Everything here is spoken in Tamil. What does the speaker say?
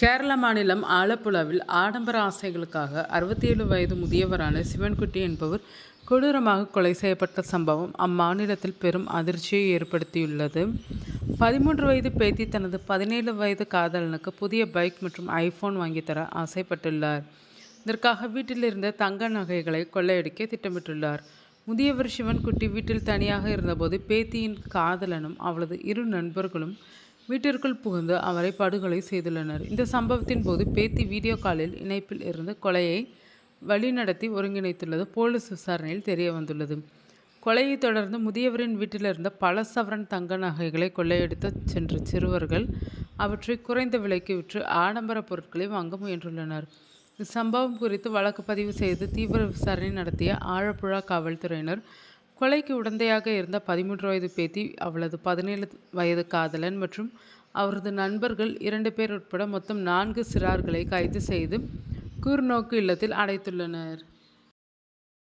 கேரள மாநிலம் ஆலப்புழாவில் ஆடம்பர ஆசைகளுக்காக 67 வயது முதியவரான சிவன்குட்டி என்பவர் கொடூரமாக கொலை செய்யப்பட்ட சம்பவம் அம்மாநிலத்தில் பெரும் அதிர்ச்சியை ஏற்படுத்தியுள்ளது. 13 வயது பேத்தி தனது 17 வயது காதலனுக்கு புதிய பைக் மற்றும் ஐபோன் வாங்கித்தர ஆசைப்பட்டுள்ளார். இதற்காக வீட்டில் இருந்த தங்க நகைகளை கொள்ளையடிக்க திட்டமிட்டுள்ளார். முதியவர் சிவன்குட்டி வீட்டில் தனியாக இருந்தபோது பேத்தியின் காதலனும் அவளது 2 நண்பர்களும் வீட்டிற்குள் புகுந்து அவரை படுகொலை செய்துள்ளனர். இந்த சம்பவத்தின் போது பேத்தி வீடியோ காலில் இணைப்பில் இருந்து கொலையை வழிநடத்தி ஒருங்கிணைத்துள்ளது போலீஸ் விசாரணையில் தெரிய வந்துள்ளது. கொலையை தொடர்ந்து முதியவரின் வீட்டிலிருந்த பல சவரன் தங்க நகைகளை கொள்ளையடித்து சென்ற சிறுவர்கள் அவற்றை குறைந்த விலைக்கு விற்று ஆடம்பர பொருட்களை வாங்க முயன்றுள்ளனர். இச்சம்பவம் குறித்து வழக்கு பதிவு செய்து தீவிர விசாரணை நடத்திய ஆலப்புழா காவல்துறையினர் கொலைக்கு உடந்தையாக இருந்த 13 வயது பேத்தி, அவளது 17 வயது காதலன் மற்றும் அவரது நண்பர்கள் 2 பேர் உட்பட மொத்தம் 4 சிறார்களை கைது செய்து கூர்நோக்கு இல்லத்தில் அடைத்துள்ளனர்.